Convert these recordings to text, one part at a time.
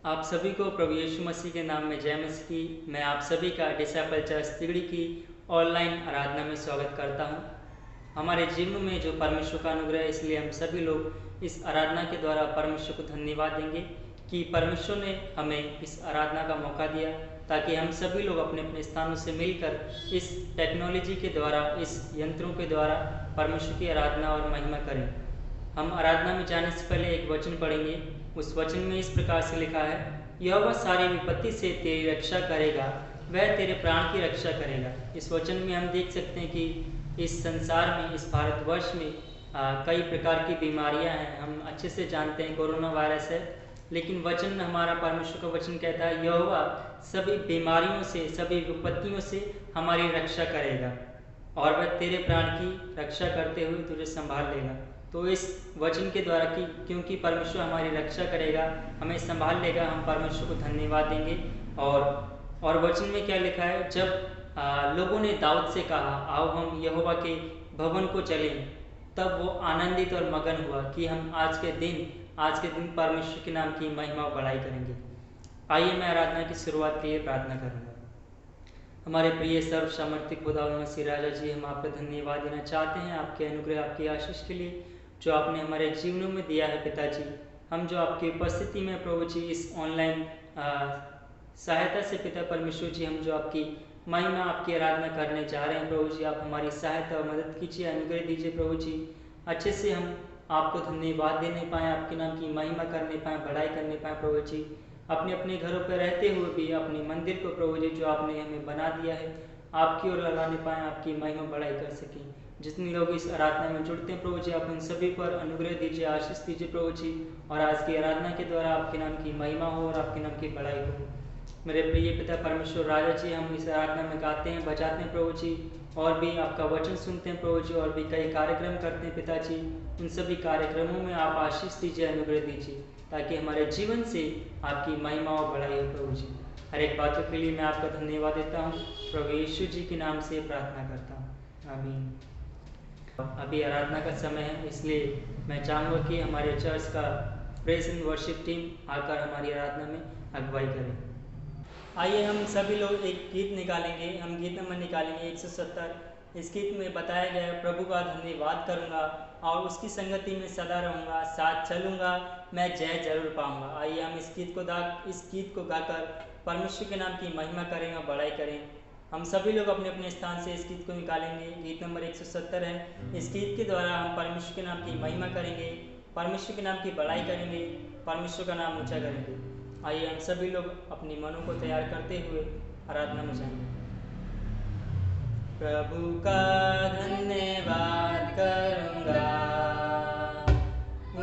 आप सभी को प्रभु यीशु मसीह के नाम में जय मसीह की। मैं आप सभी का डिसाइपल चर्च तिगड़ी की ऑनलाइन आराधना में स्वागत करता हूं। हमारे जीवन में जो परमेश्वर का अनुग्रह है, इसलिए हम सभी लोग इस आराधना के द्वारा परमेश्वर को धन्यवाद देंगे कि परमेश्वर ने हमें इस आराधना का मौका दिया, ताकि हम सभी लोग अपने अपने स्थानों से मिलकर इस टेक्नोलॉजी के द्वारा, इस यंत्रों के द्वारा परमेश्वर की आराधना और महिमा करें। हम आराधना में जाने से पहले एक वचन पढ़ेंगे। उस वचन में इस प्रकार से लिखा है, यहोवा सारी विपत्ति से तेरी रक्षा करेगा, वह तेरे प्राण की रक्षा करेगा। इस वचन में हम देख सकते हैं कि इस संसार में, इस भारतवर्ष में कई प्रकार की बीमारियां हैं। हम अच्छे से जानते हैं कोरोना वायरस है, लेकिन वचन हमारा, परमेश्वर का वचन कहता है, यहोवा सभी बीमारियों से, सभी विपत्तियों से हमारी रक्षा करेगा और वह तेरे प्राण की रक्षा करते हुए तुझे संभाल लेगा। तो इस वचन के द्वारा कि क्योंकि परमेश्वर हमारी रक्षा करेगा, हमें संभाल लेगा, हम परमेश्वर को धन्यवाद देंगे। और वचन में क्या लिखा है, जब लोगों ने दाऊद से कहा, आओ हम यहोवा के भवन को चलें, तब वो आनंदित और मगन हुआ कि हम आज के दिन परमेश्वर के नाम की महिमा और बड़ाई करेंगे। आइए मैं आराधना की शुरुआत के लिए प्रार्थना करूंगा। हमारे प्रिय सर्व सामर्थ्य खुदावंद मसीह राजा जी, हम आपका धन्यवाद देना चाहते हैं आपके अनुग्रह, आपकी आशीष के लिए जो आपने हमारे जीवनों में दिया है। पिताजी, हम जो आपकी उपस्थिति में प्रभु जी इस ऑनलाइन सहायता से पिता परमेश्वर जी, हम जो आपकी महिमा, आपकी आराधना करने जा रहे हैं प्रभु जी, आप हमारी सहायता और मदद कीजिए, अनुग्रह दीजिए प्रभु जी। अच्छे से हम आपको धन्यवाद देने पाएँ, आपके नाम की महिमा करने पाएँ, बड़ाई करने पाएँ प्रभु जी। अपने अपने घरों पर रहते हुए भी अपने मंदिर को प्रभु जी जो आपने हमें बना दिया है, आपकी ओर लगाने पाएँ, आपकी महिमा बड़ाई कर सकें। जितने लोग इस आराधना में जुड़ते हैं प्रभु जी, आप उन सभी पर अनुग्रह दीजिए, आशीष दीजिए प्रभु जी। और आज की आराधना के द्वारा आपके नाम की महिमा हो और आपके नाम की बड़ाई हो। मेरे प्रिय पिता परमेश्वर राजा जी, हम इस आराधना में गाते हैं, बजाते हैं प्रभु जी, और भी आपका वचन सुनते हैं प्रभु जी, और भी कई कार्यक्रम करते हैं पिताजी। उन सभी कार्यक्रमों में आप आशीष दीजिए, अनुग्रह दीजिए, ताकि हमारे जीवन से आपकी महिमा और बड़ाई हो प्रभु जी। हर एक बातों के लिए मैं आपका धन्यवाद देता हूँ, प्रभु यीशु जी के नाम से प्रार्थना करता हूँ, आमीन। अभी आराधना का समय है, इसलिए मैं चाहूँगा कि हमारे चर्च का प्रेज एंड वर्शिप टीम आकर हमारी आराधना में अगुवाई करें। आइए हम सभी लोग एक गीत निकालेंगे। हम गीत नंबर निकालेंगे 170। इस गीत में बताया गया है, प्रभु का धन्यवाद करूँगा और उसकी संगति में सदा रहूँगा, साथ चलूँगा, मैं जय जरूर पाऊँगा। आइए हम इस गीत को गाकर परमेश्वर के नाम की महिमा करें और बड़ाई करें। हम सभी लोग अपने अपने स्थान से इस गीत को निकालेंगे। गीत नंबर 170 है। इस गीत के द्वारा हम परमेश्वर के नाम की महिमा करेंगे, परमेश्वर के नाम की बड़ाई करेंगे, परमेश्वर का नाम ऊंचा करेंगे। आइए हम सभी लोग अपनी मनों को तैयार करते हुए आराधना में जाएंगे। प्रभु का धन्यवाद करूंगा,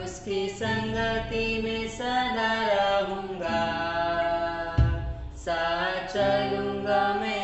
उसकी संगति में सदा रहूंगा, साथ चलूंगा, मैं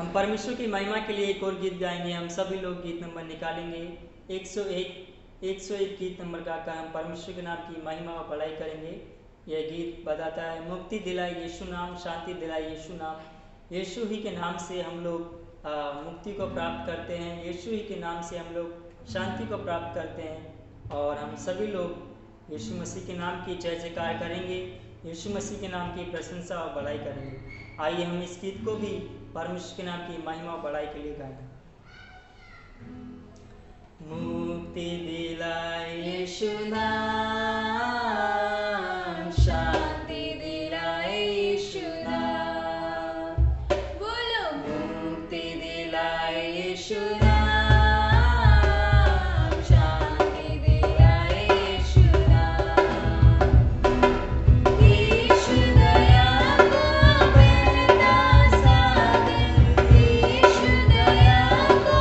हम परमेश्वर की महिमा के लिए एक और गीत गाएंगे। हम सभी लोग गीत नंबर निकालेंगे 101 गीत नंबर गाकर हम परमेश्वर के नाम की महिमा और बड़ाई करेंगे। यह गीत बताता है, मुक्ति दिलाए यीशु नाम, शांति दिलाए यीशु नाम। यीशु ही के नाम से हम लोग मुक्ति को प्राप्त करते हैं। यीशु ही के नाम से हम लोग शांति को प्राप्त करते हैं। और हम सभी लोग यीशु मसीह के नाम की जय जयकार करेंगे, यीशु मसीह के नाम की प्रशंसा और बड़ाई करेंगे। आइए हम इस गीत को भी परमेश्वर के नाम की महिमा और बड़ाई के लिए गाएं। मुक्ति दिलाए यीशु नाम, शांति दिलाए यीशु नाम। बोलो मुक्ति दिलाए यीशु नाम, शांति दिलाए यीशु नाम। यीशु दया को बहता सागर, यीशु दया को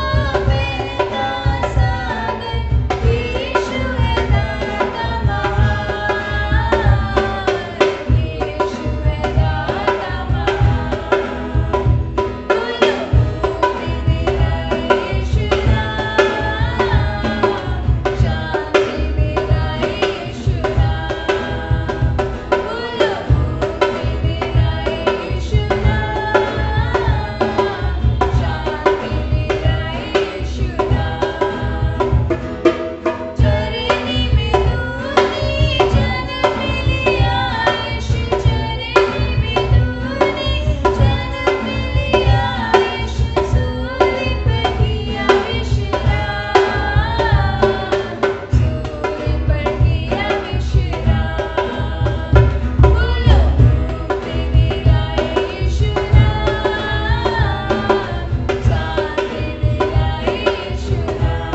बहता सागर, यीशु है दाता महान, यीशु है दाता महान। बोलो मुक्ति दिलाए यीशु नाम, शांति दिलाए यीशु नाम। बोलो मुक्ति दिलाए यीशु नाम, शांति दिलाए यीशु नाम। चरनी में तूने जन्म लिया यीशु, चरनी में तूने जन्म लिया यीशु, सूली पर किया विश्राम, सूली पर किया विश्राम। बोलो मुक्ति दिलाए यीशु नाम, शांति दिलाए यीशु नाम।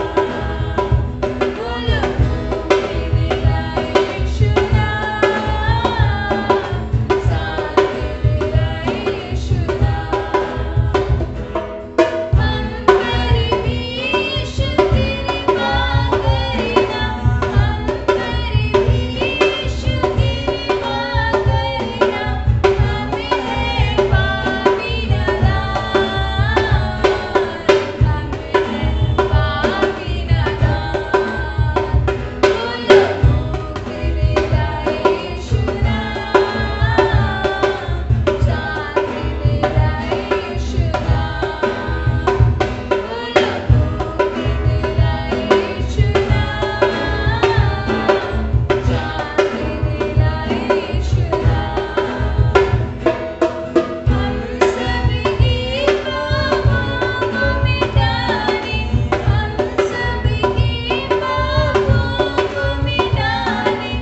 बोलो मुक्ति दिलाए यीशु नाम, शांति दिलाए यीशु नाम। हम पर भी यीशु कृपा करना, हम पर भी यीशु कृपा करना। हम हैं पापी नादान, हम हैं पापी नादान। बोलो मुक्ति दिलाए यीशु नाम, शांति दिलाए यीशु नाम। बोलो मुक्ति दिलाए यीशु नाम, शांति दिलाए यीशु नाम। हम सबके पापों को मिटाने, हम सबके पापों को मिटाने,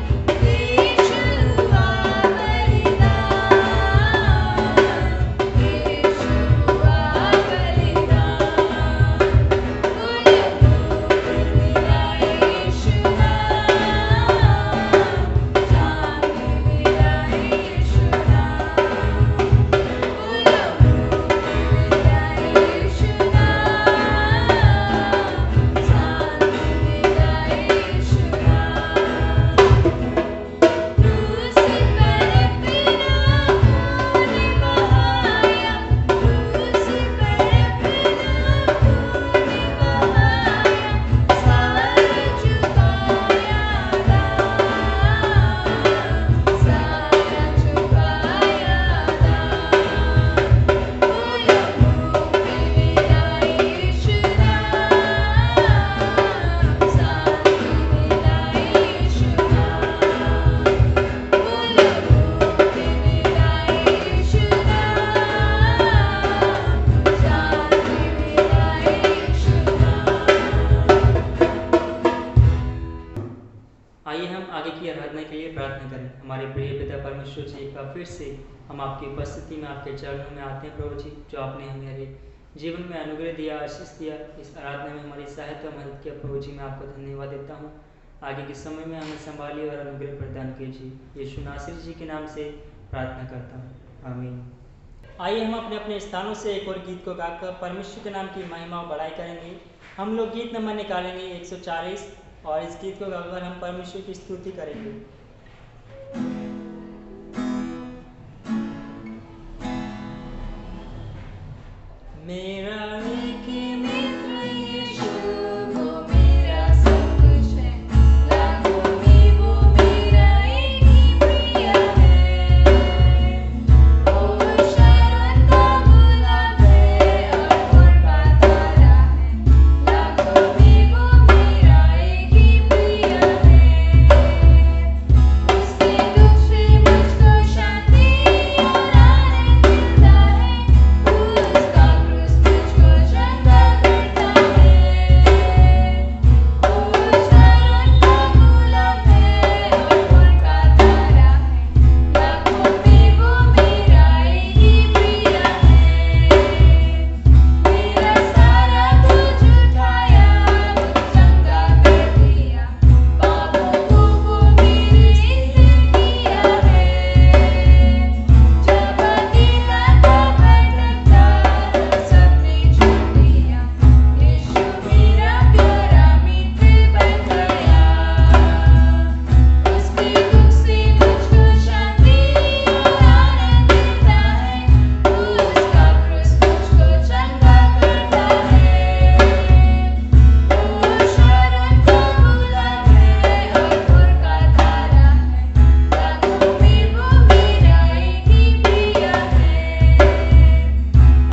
यीशु हुआ बलिदान, यीशु हुआ बलिदान। बोलो मुक्ति दिलाए यीशु नाम, शांति दिलाए यीशु नाम। बोलो मुक्ति दिलाए यीशु नाम, शांति दिलाए यीशु नाम। क्रूस पर अपना खून बहाया, क्रूस पर अपना खून बहाया, सारा चुकाया दाम, सारा चुकाया दाम। बोलो मुक्ति दिलाए यीशु नाम, शांति दिलाए यीशु नाम। बोलो मुक्ति दिलाए यीशु नाम, शांति दिलाए यीशु नाम। आइए हम आगे की आराधना के लिए प्रार्थना करें। हमारे प्रिय पिता परमेश्वर जी, एक बार फिर से हम आपकी उपस्थिति में आपके चरणों में आते हैं प्रभु जी, जो आपने हमारे जीवन में अनुग्रह दिया, आशीष दिया, इस आराधना में हमारी सहायता मदद किया प्रभु जी। मैं आपको धन्यवाद देता हूँ। आगे के समय में हमें संभालिए और अनुग्रह प्रदान कीजिए। यीशु नासरी जी के नाम से प्रार्थना करता हूँ, आमीन। आइए हम अपने अपने स्थानों से एक और गीत को गाकर परमेश्वर के नाम की महिमा और बड़ाई करेंगे। हम लोग गीत नंबर निकालेंगे 140 और इस गीत को गाकर हम परमेश्वर की स्तुति करेंगे। मेरा एक मित्र यीशु, वो मेरा सब कुछ है, लाखों में वो मेरा एक ही प्रिय है। वो शरण का गुलाब है और भोर का तारा है, लाखों में वो मेरा एक ही प्रिय है। उसके दुख से मुझको शांति और आनंद मिलता है, उसका क्रूस मुझको चंगा करता है। वो शरण का गुलाब है और भोर का तारा है, लाखों में वो मेरा एक ही प्रिय है। मेरा सारा बोझ उठाया, मुझ चंगा कर दिया, पापों को वो मेरे से किया है। जब अकेला था भटकता, सबने छोड़ दिया, यीशु मेरा प्यारा मित्र बन गया। उसके दुख से मुझको शांति और आनंद मिलता है, उसका क्रूस मुझको चंगा करता है। वो शरण का गुलाब है और भोर का तारा है, लाखों में वो मेरा एक ही प्रिय है।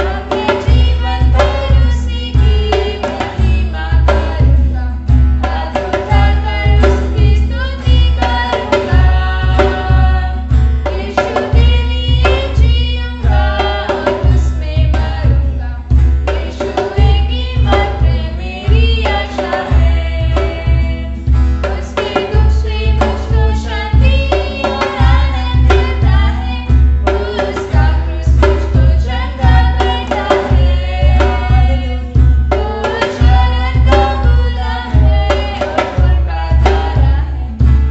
अपने जीवन भर उसी की महिमा करूँगा, हाथ उठाकर उसकी स्तुति करूँगा। यीशु के लिए जीऊँगा और उसमें मरूँगा, यीशु एक ही मात्र मेरी आशा है। उसके दुख से मुझको शांति और आनंद मिलता है, उसका क्रूस मुझको चंगा करता है। वो शरण का गुलाब है और भोर का तारा है,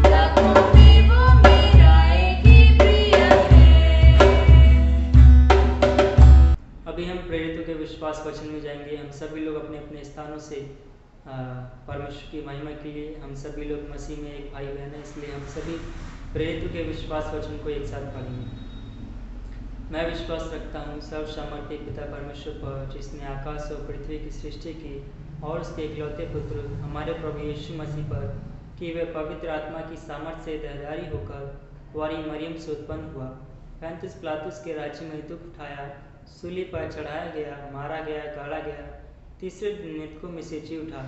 लाखों में वो मेरा एक ही प्रिय है। अभी हम प्रेरितों के विश्वास वचन में जाएंगे। हम सभी लोग अपने अपने स्थानों से परमेश्वर की महिमा के लिए, हम सभी लोग मसीह में एक भाई बहन हैं, इसलिए हम सभी प्रेरितों के विश्वास वचन को एक साथ पढ़ेंगे। मैं विश्वास रखता हूँ सर्वसामर्थी पिता परमेश्वर पर, जिसने आकाश और पृथ्वी की सृष्टि की, और उसके इकलौते पुत्र हमारे प्रभु यीशु मसीह पर, कि वे पवित्र आत्मा की सामर्थ्य से देहधारी होकर कुंवारी मरियम से उत्पन्न हुआ, पैंतीस पिलातुस के राज्य में दुख उठाया, सूली पर चढ़ाया गया, मारा गया, गाड़ा गया, तीसरे दिन मृतकों में से जी उठा,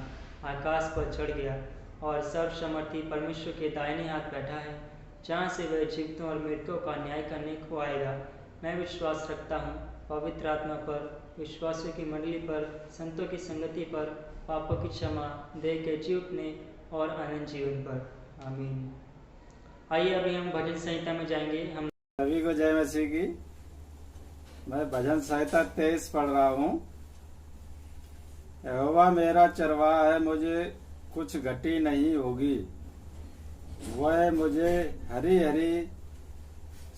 आकाश पर चढ़ गया और सर्वसमर्थी परमेश्वर के दाहिने हाथ बैठा है, जहाँ से वह जीवितों और मृतकों का न्याय करने को आएगा। मैं विश्वास रखता हूँ पवित्र आत्मा पर, विश्वासियों की मंडली पर, संतों की संगति पर, पापों की क्षमा, देह के जी उठने और अनंत जीवन पर। आमीन। आइए अभी हम भजन संहिता में जाएंगे। हम सभी को जय मसीह की। मैं भजन संहिता 23 पढ़ रहा हूँ। यहोवा मेरा चरवाहा है, मुझे कुछ घटी नहीं होगी। वह मुझे हरी हरी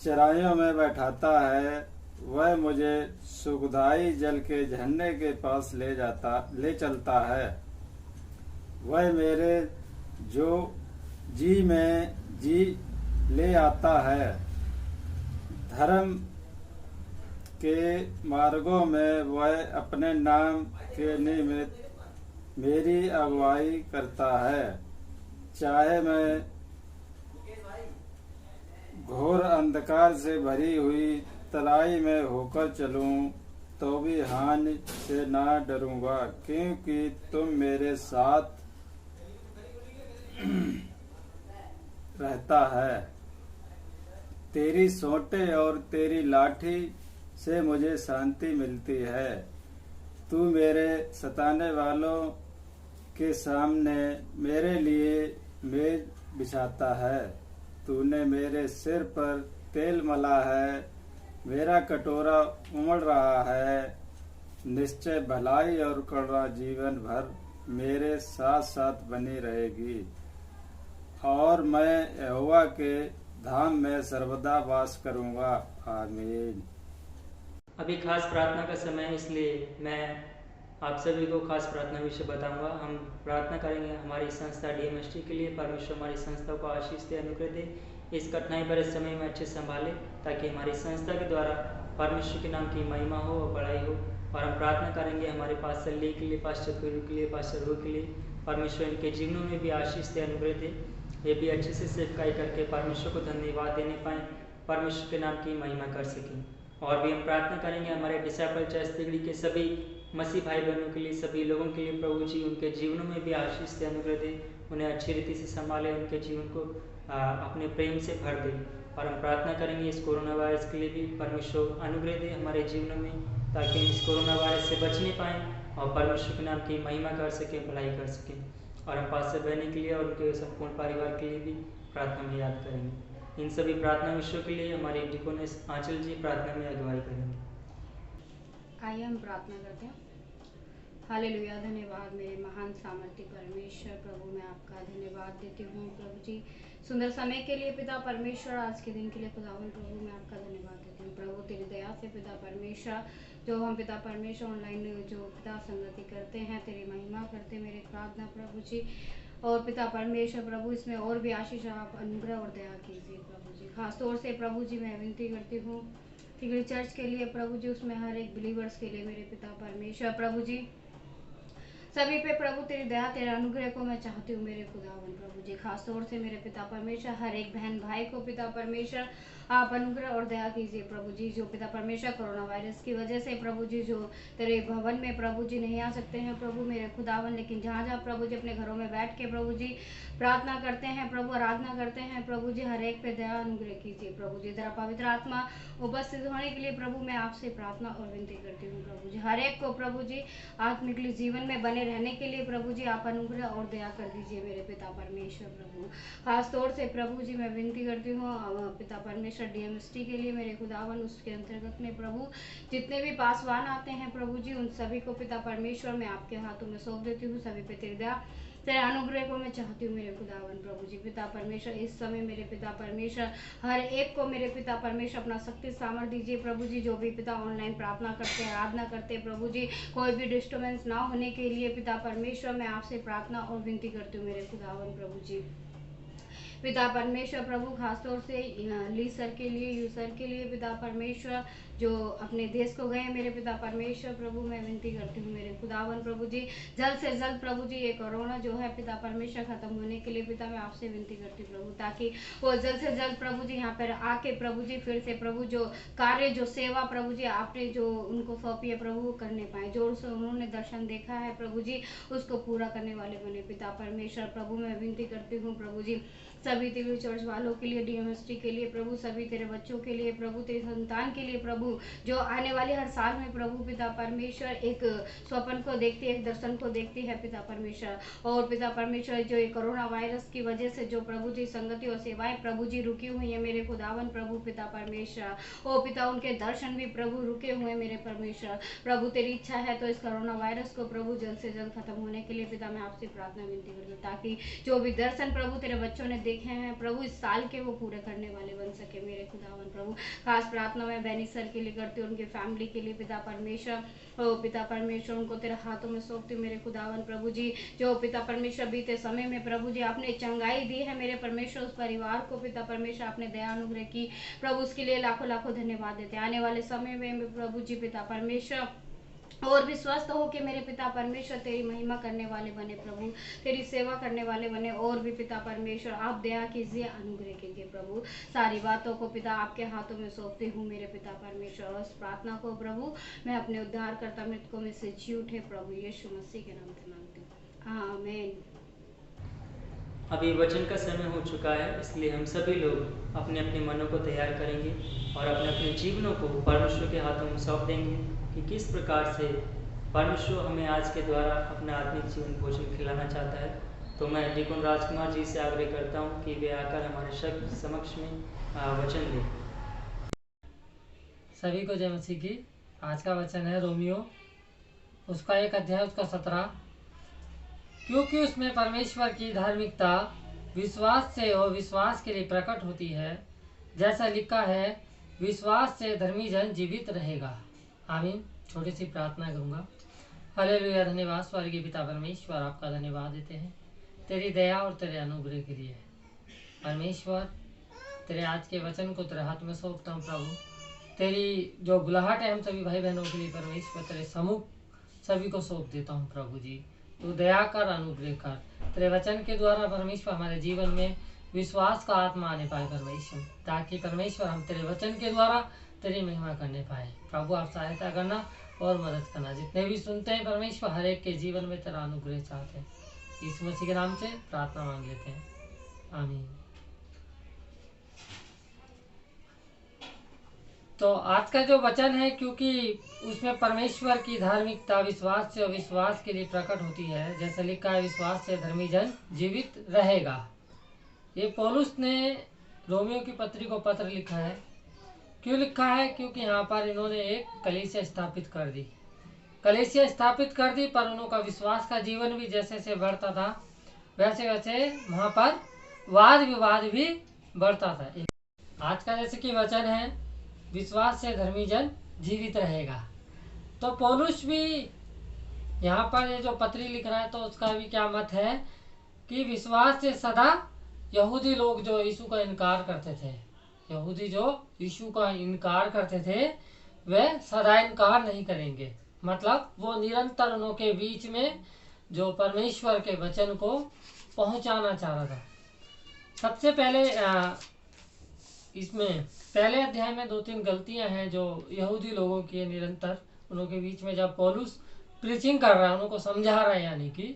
चराइयों में बैठाता है, वह मुझे सुखदाई जल के झरने के पास ले चलता है। वह मेरे जो जी में जी ले आता है, धर्म के मार्गों में वह अपने नाम के निमित्त मेरी अगुवाई करता है। चाहे मैं घोर अंधकार से भरी हुई तराई में होकर चलूं, तो भी हानि से ना डरूंगा, क्योंकि तुम मेरे साथ रहता है। तेरी सोंटे और तेरी लाठी से मुझे शांति मिलती है। तू मेरे सताने वालों के सामने मेरे लिए मेज बिछाता है। तूने मेरे सिर पर तेल मला है, मेरा कटोरा उमड़ रहा है। निश्चय भलाई और करुणा जीवन भर मेरे साथ साथ बनी रहेगी, और मैं यहोवा के धाम में सर्वदा वास करूंगा। आमीन। अभी खास प्रार्थना का समय है, इसलिए मैं आप सभी को खास प्रार्थना विषय बताऊंगा। हम प्रार्थना करेंगे हमारी संस्था DMST के लिए। परमेश्वर हमारी संस्था को आशीष दे, अनुग्रह दे, इस कठिनाई भरे समय में अच्छे संभाले, ताकि हमारी संस्था के द्वारा परमेश्वर के नाम की महिमा हो और बड़ाई हो। और हम प्रार्थना करेंगे हमारे पास्टर ली के लिए, पास्टर गुरु के लिए, पास्टर रू के लिए, परमेश्वर इनके जीवनों में भी आशीष दे, अनुग्रह दे, ये भी अच्छे से सेवकाई करके परमेश्वर को धन्यवाद देने पाएँ, परमेश्वर के नाम की महिमा कर सकें। और भी हम प्रार्थना करेंगे हमारे डिसाइपल चर्च तिगड़ी के सभी मसीह भाई बहनों के लिए, सभी लोगों के लिए प्रभु जी उनके जीवनों में भी आशीष दे, अनुग्रह दे, उन्हें अच्छी रीति से संभाले, उनके जीवन को अपने प्रेम से भर दे। और हम प्रार्थना करेंगे इस कोरोना वायरस के लिए भी परमेश्वर अनुग्रह दे हमारे जीवनों में, ताकि हम इस कोरोना वायरस से बच नहीं पाएँ और परमेश्वर के नाम की महिमा कर सकें, भलाई कर सकें। और हम पास्टर बहने के लिए और उनके संपूर्ण परिवार के लिए भी प्रार्थना में याद करेंगे। इन सभी प्रार्थना विषयों के लिए हमारे डिकोनेस आंचल जी प्रार्थना में अगुवाई करेंगे। आइए हम प्रार्थना करते हैं। हालेलुया, धन्यवाद मेरे महान सामर्थ्य परमेश्वर प्रभु, मैं आपका धन्यवाद देती हूँ प्रभु जी, सुंदर समय के लिए पिता परमेश्वर, आज के दिन के लिए खुदावन प्रभु मैं आपका धन्यवाद देती हूँ प्रभु, तेरी दया से पिता परमेश्वर, जो हम पिता परमेश्वर ऑनलाइन जो पिता संगति करते हैं, तेरी महिमा करते मेरे प्रार्थना प्रभु जी। और पिता परमेश्वर प्रभु, इसमें और भी आशीष आप अनुग्रह और दया कीजिए प्रभु जी। खास तौर से प्रभु जी मैं विनती करती हूँ तिगड़ी चर्च के लिए प्रभु जी, उसमें हर एक बिलीवर्स के लिए मेरे पिता परमेश्वर प्रभु जी, सभी पे प्रभु तेरी दया तेरे अनुग्रह को मैं चाहती हूँ मेरे खुदावन प्रभु जी। खास तौर से मेरे पिता परमेश्वर हर एक बहन भाई को पिता परमेश्वर आप अनुग्रह और दया कीजिए प्रभु जी। जो पिता परमेश्वर कोरोना वायरस की वजह से प्रभु जी जो तेरे भवन में प्रभु जी नहीं आ सकते हैं प्रभु मेरे खुदावन, लेकिन जहाँ जहाँ प्रभु जी अपने घरों में बैठ के प्रभु जी प्रार्थना करते हैं प्रभु, आराधना करते हैं प्रभु जी, हर एक पे दया अनुग्रह कीजिए प्रभु जी। तेरा पवित्र आत्मा उपस्थित होने के लिए प्रभु मैं आपसे प्रार्थना और विनती करती हूँ प्रभु जी। हर एक को प्रभु जी आत्मिक जीवन में बने रहने के लिए प्रभु जी आप अनुग्रह और दया कर दीजिए मेरे पिता परमेश्वर प्रभु। खास तौर से प्रभु जी मैं विनती करती हूँ पिता परमेश्वर डीएमएसटी के लिए मेरे खुदावन, उसके अंतर्गत में प्रभु जितने भी पासवान आते हैं प्रभु जी, उन सभी को पिता परमेश्वर मैं आपके हाथों में सौंप देती हूँ। सभी पे तेरी दया तेरे अनुग्रह को मैं चाहती हूँ मेरे खुदावन प्रभु जी। पिता परमेश्वर इस समय मेरे पिता परमेश्वर हर एक को मेरे पिता परमेश्वर अपना शक्ति सामर्थ्य दीजिए प्रभु जी। जो भी पिता ऑनलाइन प्रार्थना करते हैं, आराधना करते हैं प्रभु जी, कोई भी डिस्टर्बेंस ना होने के लिए पिता परमेश्वर मैं आपसे प्रार्थना और विनती करती हूँ मेरे खुदावन प्रभु जी। पिता परमेश्वर प्रभु खास तौर से ली सर के लिए, यू सर के लिए पिता परमेश्वर जो अपने देश को गए मेरे पिता परमेश्वर प्रभु मैं विनती करती हूँ मेरे खुदावन प्रभु जी, जल्द से जल्द प्रभु जी ये कोरोना जो है पिता परमेश्वर खत्म होने के लिए पिता मैं आपसे विनती करती हूँ प्रभु, ताकि वो जल्द से जल्द प्रभु जी यहाँ पर आके प्रभु जी फिर से प्रभु जो कार्य जो सेवा प्रभु जी आपने जो उनको सौंपी है प्रभु वो करने पाए, जो उन्होंने दर्शन देखा है प्रभु जी उसको पूरा करने वाले बने पिता परमेश्वर प्रभु मैं विनती करती हूँ प्रभु जी। सभी तिगड़ी चर्च वालों के लिए, डीएमएसटी के लिए प्रभु, सभी तेरे बच्चों के लिए प्रभु, तेरे संतान के लिए प्रभु, जो आने वाले हर साल में प्रभु पिता परमेश्वर एक स्वप्न को देखती है, एक दर्शन को देखती है पिता परमेश्वर। और पिता परमेश्वर जो ये कोरोना वायरस की वजह से जो प्रभु जी संगति और सेवाएं प्रभु जी रुकी हुई है मेरे खुदावन प्रभु पिता परमेश्वर, ओ पिता उनके दर्शन भी प्रभु रुके हुए मेरे परमेश्वर प्रभु। तेरी इच्छा है तो इस कोरोना वायरस को प्रभु जल्द से जल्द खत्म होने के लिए पिता मैं आपसे प्रार्थना विनती करती हूँ, ताकि जो भी दर्शन प्रभु तेरे बच्चों ने देखे हैं प्रभु इस साल के वो पूरे करने वाले बन सके मेरे खुदावन प्रभु। खास प्रार्थना मैं बैनी सर के लिए करती हूँ, उनके फैमिली के लिए पिता परमेश्वर, ओ पिता परमेश्वर उनको तेरे हाथों में सौंपती हूँ मेरे खुदावन प्रभु जी। जो पिता परमेश्वर बीते समय में प्रभु जी आपने चंगाई दी है मेरे परमेश्वर, उस परिवार को पिता परमेश्वर आपने दया अनुग्रह की प्रभु, उसके लिए लाखों लाखों धन्यवाद देते हैं। आने वाले समय में प्रभु जी पिता परमेश्वर और भी स्वस्थ हो के मेरे पिता परमेश्वर तेरी महिमा करने वाले बने प्रभु, तेरी सेवा करने वाले बने। और भी पिता परमेश्वर आप दया कीजिए, अनुग्रह कीजिए प्रभु। सारी बातों को पिता आपके हाथों में सौंपती हूँ मेरे पिता परमेश्वर, और इस प्रार्थना को प्रभु मैं अपने उद्धारकर्ता मृतकों में से जी उठे प्रभु यीशु मसीह के नाम से मांगती हूँ, आमीन। अभी वचन का समय हो चुका है, इसलिए हम सभी लोग अपने अपने मनों को तैयार करेंगे और अपने अपने जीवनों को परमेश्वर के हाथों में सौंप देंगे कि किस प्रकार से परमेश्वर हमें आज के द्वारा अपना आत्मिक जीवन भोजन खिलाना चाहता है। तो मैं डिकोन राजकुमार जी से आग्रह करता हूँ कि वे आकर हमारे समक्ष में वचन दें। सभी को जय मसीह की। आज का वचन है रोमियो उसका 1 अध्याय उसका 17, क्योंकि उसमें परमेश्वर की धार्मिकता विश्वास से और विश्वास के लिए प्रकट होती है, जैसा लिखा है विश्वास से धर्मी जन जीवित रहेगा। आमीन। छोटी सी प्रार्थना करूंगा। हालेलुया। धन्यवाद स्वर्गीय पिता परमेश्वर, आपका धन्यवाद देते हैं तेरी दया और तेरे अनुग्रह के लिए। परमेश्वर तेरे आज के वचन को तेरे हाथ में सौंपता हूँ प्रभु, तेरी जो बुलाहट है हम सभी भाई बहनों के लिए परमेश्वर तेरे सम्मुख सभी को सौंप देता हूँ प्रभु जी। तू दया कर, अनुग्रह कर, तेरे वचन के द्वारा परमेश्वर हमारे जीवन में विश्वास का आत्मा आने पाए परमेश्वर, ताकि परमेश्वर हम तेरे वचन के द्वारा तेरी महिमा करने पाए। प्रभु आप सहायता करना और मदद करना। जितने भी सुनते हैं परमेश्वर हर एक के जीवन में तेरा अनुग्रह चाहते हैं। यीशु मसीह के नाम से प्रार्थना मांग लेते हैं, आमीन। तो आज का जो वचन है, क्योंकि उसमें परमेश्वर की धार्मिकता विश्वास से और विश्वास के लिए प्रकट होती है। जैसा लिखा है, विश्वास से धर्मी जन जीवित रहेगा। ये पौलुस ने रोमियो की पत्री को पत्र लिखा है। क्यों लिखा है? क्योंकि यहाँ पर इन्होंने एक कलीसिया स्थापित कर दी। कलीसिया स्थापित कर दी, पर उनका विश्वास का जीवन भी जैसे जैसे बढ़ता था वैसे वैसे वहाँ पर वाद विवाद भी बढ़ता था। आज का जैसे कि वचन है, विश्वास से धर्मी जन जीवित रहेगा। तो पौलुस भी यहाँ पर ये जो पत्री लिख रहा है, तो उसका भी क्या मत है कि विश्वास से सदा यहूदी लोग जो यीशु का इनकार करते थे, यहूदी जो यीशु का इनकार करते थे, वे सदा इनकार नहीं करेंगे। मतलब वो निरंतर उनके बीच में जो परमेश्वर के वचन को पहुंचाना चाह रहा था। सबसे पहले इसमें पहले अध्याय में 2-3 गलतियां हैं जो यहूदी लोगों की निरंतर उनके बीच में जब पौलुस प्रीचिंग कर रहा है, उनको समझा रहा है, यानी कि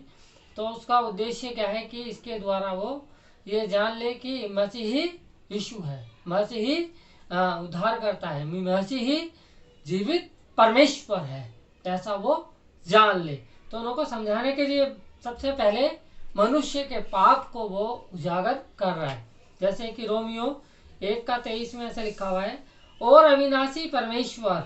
तो उसका उद्देश्य क्या है कि इसके द्वारा वो ये जान ले कि मसीह ही यीशु है, मसीह ही उद्धार करता है, मसीह ही जीवित परमेश्वर है, ऐसा वो जान ले। तो उनको समझाने के लिए सबसे पहले मनुष्य के पाप को वो उजागर कर रहा है। जैसे कि रोमियो 1:23 में ऐसे लिखा हुआ है, और अविनाशी परमेश्वर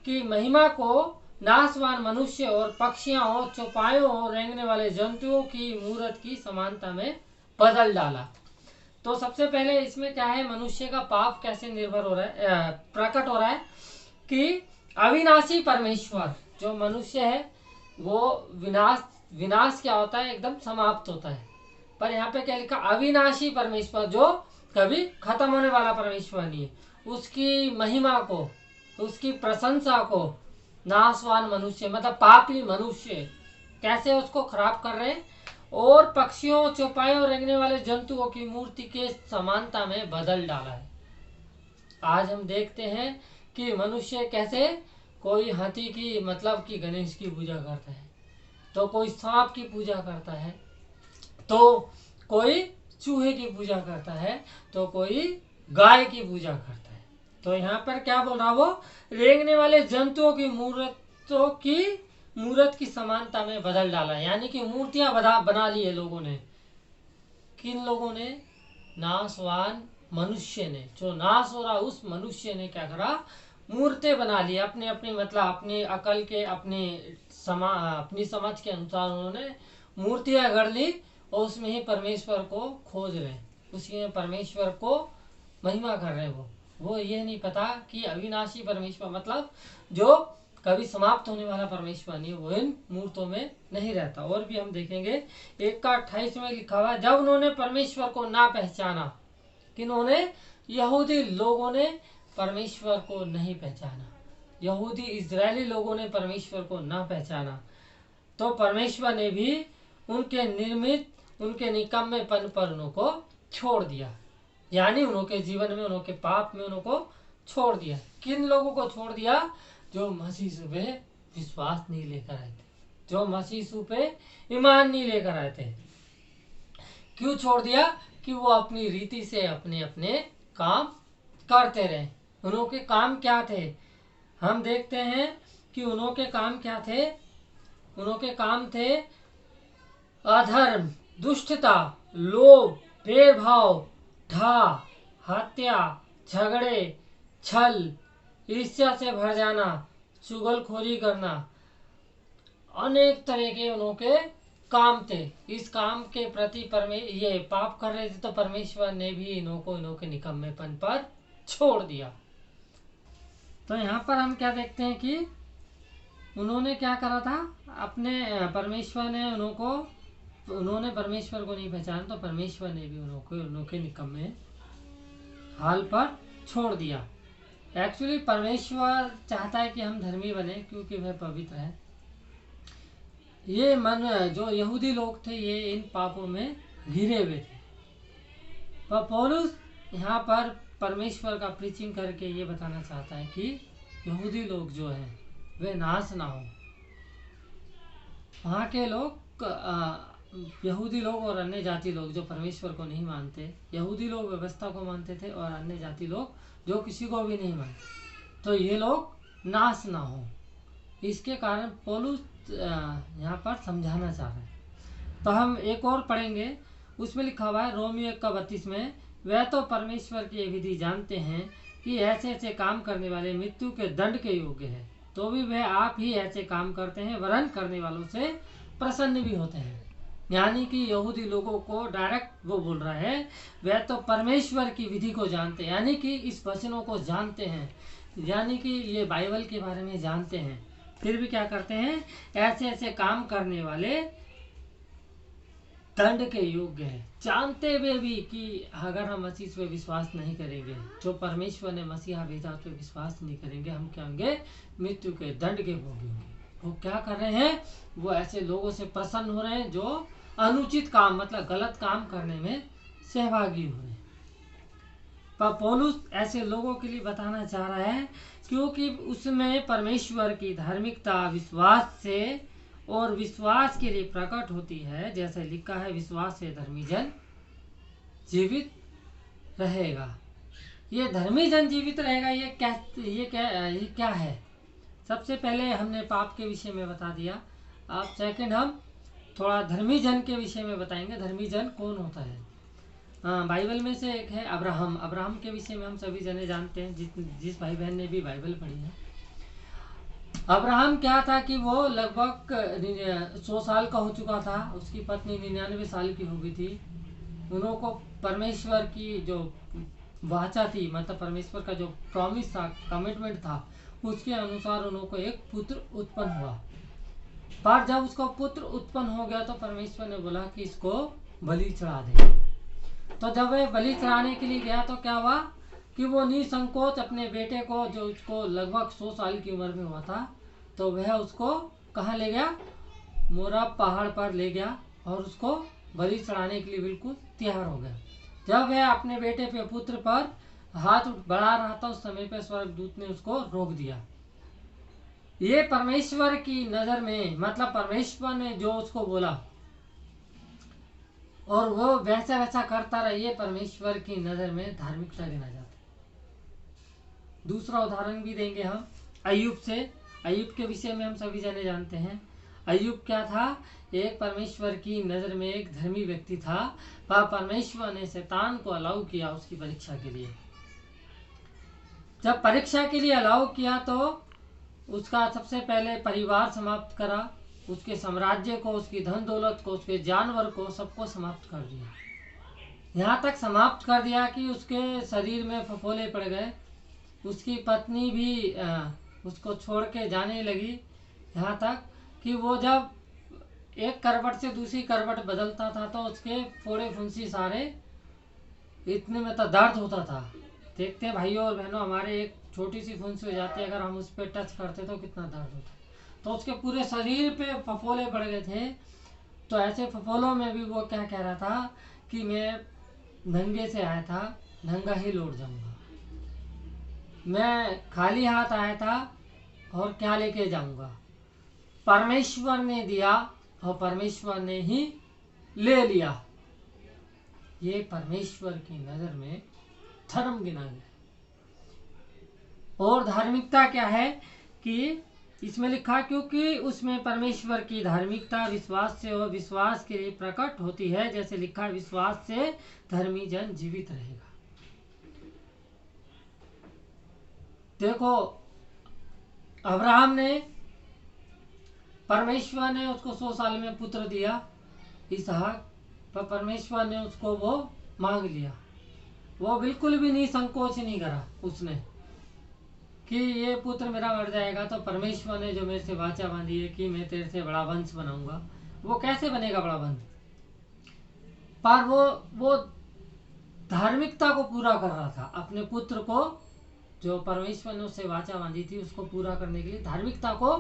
की महिमा को नाशवान मनुष्य और पक्षियों और चौपायों और रेंगने वाले जंतुओं की मूर्त की समानता में बदल डाला। तो सबसे पहले इसमें क्या है, मनुष्य का पाप कैसे निर्भर हो रहा है, प्रकट हो रहा है कि अविनाशी परमेश्वर जो मनुष्य है वो विनाश क्या होता है, एकदम समाप्त होता है। पर यहाँ पे क्या लिखा, अविनाशी परमेश्वर जो कभी खत्म होने वाला परमेश्वर नहीं है, उसकी महिमा को, उसकी प्रशंसा को नाशवान मनुष्य मतलब पापी मनुष्य कैसे उसको खराब कर रहे हैं, और पक्षियों चौपायों रेंगने वाले जंतुओं की मूर्ति के समानता में बदल डाला है। आज हम देखते हैं कि मनुष्य कैसे कोई हाथी की मतलब कि गणेश की पूजा करता है, तो कोई सांप की पूजा करता है, तो कोई चूहे की पूजा करता है, तो कोई गाय की पूजा करता है। तो यहाँ पर क्या बोल रहा, वो रेंगने वाले जंतुओं की मूर्त की समानता में बदल डाला, यानी कि मूर्तियां बना ली है लोगों ने। किन लोगों ने? नाशवान मनुष्य ने। जो नाश हो रहा उस मनुष्य ने क्या करा, मूर्तें बना ली अपने अपने मतलब अपनी अकल के अपनी समझ के अनुसार उन्होंने मूर्तियां गढ़ ली, और उसमें ही परमेश्वर को खोज रहे, उसी में परमेश्वर को महिमा कर रहे। वो ये नहीं पता कि अविनाशी परमेश्वर मतलब जो कभी समाप्त होने वाला परमेश्वर नहीं, वो इन मूर्तों में नहीं रहता। और भी हम देखेंगे 1:28 में लिखा हुआ है, जब उन्होंने परमेश्वर को ना पहचाना, किन्होंने? यहूदी लोगों ने परमेश्वर को नहीं पहचाना, यहूदी इजरायली लोगों ने परमेश्वर को ना पहचाना, तो परमेश्वर ने भी उनके निर्मित उनके निकम्मेपन पर उनको छोड़ दिया, यानी उनके जीवन में उनके पाप में उनको छोड़ दिया। किन लोगों को छोड़ दिया? जो मसीह यीशु पे विश्वास नहीं लेकर आए थे, जो मसीह यीशु पे ईमान नहीं लेकर आए थे। क्यों छोड़ दिया? कि वो अपनी रीति से अपने अपने काम करते रहे। उनके काम क्या थे? हम देखते हैं कि उनके काम क्या थे। उनके काम थे अधर्म, दुष्टता, लोभ, भेदभाव, हत्या, झगड़े, छल, ईर्ष्या से भर जाना, चुगलखोरी करना, अनेक तरह के उनके काम थे। इस काम के प्रति ये पाप कर रहे थे, तो परमेश्वर ने भी इनके निकम्मेपन पर छोड़ दिया। तो यहाँ पर हम क्या देखते हैं कि उन्होंने क्या करा था, अपने परमेश्वर ने उन्होंने परमेश्वर को नहीं पहचाना, तो परमेश्वर ने भी उनके निकम्मे हाल पर छोड़ दिया। एक्चुअली परमेश्वर चाहता है कि हम धर्मी बने क्योंकि वह पवित्र है। ये मन जो यहूदी लोग थे ये इन पापों में घिरे हुए थे, पर पौलुस यहाँ पर परमेश्वर का प्रीचिंग करके ये बताना चाहता है कि यहूदी लोग जो हैं वे नाश ना हो। वहाँ के लोग यहूदी लोग और अन्य जाति लोग जो परमेश्वर को नहीं मानते, यहूदी लोग व्यवस्था को मानते थे और अन्य जाति लोग जो किसी को भी नहीं मानते, तो ये लोग नाश ना हो। इसके कारण पौलुस यहाँ पर समझाना चाह रहे हैं। तो हम एक और पढ़ेंगे, उसमें लिखा हुआ है रोमियो 1:32 में, वह तो परमेश्वर की विधि जानते हैं कि ऐसे ऐसे काम करने वाले मृत्यु के दंड के योग्य है, तो भी वह आप ही ऐसे काम करते हैं, वरन करने वालों से प्रसन्न भी होते हैं। यानी कि यहूदी लोगों को डायरेक्ट वो बोल रहा है, वह तो परमेश्वर की विधि को जानते हैं, यानी कि इस वचनों को जानते हैं, यानी कि ये बाइबल के बारे में जानते हैं, फिर भी क्या करते हैं, ऐसे ऐसे काम करने वाले दंड के योग्य है। जानते हुए भी कि अगर हम मसीह पे विश्वास नहीं करेंगे, जो परमेश्वर ने मसीहा भेजा उस पे विश्वास नहीं करेंगे, हम क्या होंगे, मृत्यु के दंड के भोगी होंगे। वो क्या कर रहे हैं, वो ऐसे लोगों से प्रसन्न हो रहे हैं जो अनुचित काम मतलब गलत काम करने में सहभागी हो रहे हैं। पर पौलुस ऐसे लोगों के लिए बताना चाह रहा है क्योंकि उसमें परमेश्वर की धार्मिकता विश्वास से और विश्वास के लिए प्रकट होती है। जैसे लिखा है, विश्वास से धर्मी जन जीवित रहेगा। ये धर्मी जन जीवित रहेगा, ये क्या है? सबसे पहले हमने पाप के विषय में बता दिया, अब सेकंड हम थोड़ा धर्मी जन के विषय में बताएंगे। धर्मी जन कौन होता है? बाइबल में से एक है अब्राहम। अब्राहम के विषय में हम सभी जने जानते हैं, जिस भाई बहन ने भी बाइबल पढ़ी है। अब्राहम क्या था कि वो लगभग 100 साल का हो चुका था, उसकी पत्नी 99 साल की हो गई थी। उनको परमेश्वर की जो वाचा थी, मतलब परमेश्वर का जो प्रॉमिस था, कमिटमेंट था, उसके अनुसार उनको एक पुत्र उत्पन्न हुआ। पर जब उसको पुत्र उत्पन्न हो गया तो परमेश्वर ने बोला कि इसको बलि चढ़ा दे। तो जब वह बलि चढ़ाने के लिए गया तो क्या हुआ कि वो निसंकोच अपने बेटे को, जो उसको लगभग 100 साल की उम्र में हुआ था, तो वह उसको कहाँ ले गया, मोरा पहाड़ पर ले गया और उसको बलि चढ़ाने के लिए बिल्कुल तैयार हो गया। जब वह अपने बेटे पे पुत्र पर हाथ बढ़ा रहा था, उस समय पे स्वर्गदूत ने उसको रोक दिया। ये परमेश्वर की नजर में, मतलब परमेश्वर ने जो उसको बोला और वो वैसा वैसा करता रहा, ये परमेश्वर की नजर में धार्मिकता गिना जाता है। दूसरा उदाहरण भी देंगे हम अय्यूब से। अय्यूब के विषय में हम सभी जने जानते हैं। अय्यूब क्या था, एक परमेश्वर की नजर में एक धर्मी व्यक्ति था, पर परमेश्वर ने शैतान को अलाउ किया उसकी परीक्षा के लिए। जब परीक्षा के लिए अलाउ किया तो उसका सबसे पहले परिवार समाप्त करा, उसके साम्राज्य को, उसकी धन दौलत को, उसके जानवर को, सबको समाप्त कर दिया। यहाँ तक समाप्त कर दिया कि उसके शरीर में फफोले पड़ गए, उसकी पत्नी भी उसको छोड़ के जाने लगी। यहाँ तक कि वो जब एक करवट से दूसरी करवट बदलता था तो उसके फोड़े फुंसी सारे इतने में तो दर्द होता था। देखते हैं भाइयों और बहनों, हमारे एक छोटी सी फुंसी हो जाती है, अगर हम उस पर टच करते तो कितना दर्द होता। तो उसके पूरे शरीर पे फफोले पड़ गए थे। तो ऐसे फफोलों में भी वो क्या कह रहा था कि मैं नंगे से आया था, नंगा ही लौट जाऊंगा। मैं खाली हाथ आया था और क्या लेके जाऊंगा। परमेश्वर ने दिया और परमेश्वर ने ही ले लिया। ये परमेश्वर की नजर में धर्म गिना गया। और धार्मिकता क्या है कि इसमें लिखा, क्योंकि उसमें परमेश्वर की धार्मिकता विश्वास से और विश्वास के लिए प्रकट होती है। जैसे लिखा, विश्वास से धर्मी जन जीवित रहेगा। देखो, अब्राहम ने, परमेश्वर ने उसको 100 साल में पुत्र दिया इसहाक, पर परमेश्वर ने उसको वो मांग लिया। वो बिल्कुल भी नहीं संकोच नहीं करा उसने कि ये पुत्र मेरा मर जाएगा तो परमेश्वर ने जो मेरे से वाचा बांधी है कि मैं तेरे से बड़ा वंश बनाऊंगा, वो कैसे बनेगा बड़ा वंश। पर वो धार्मिकता को पूरा कर रहा था, अपने पुत्र को जो परमेश्वर ने उससे वाचा बांधी थी उसको पूरा करने के लिए धार्मिकता को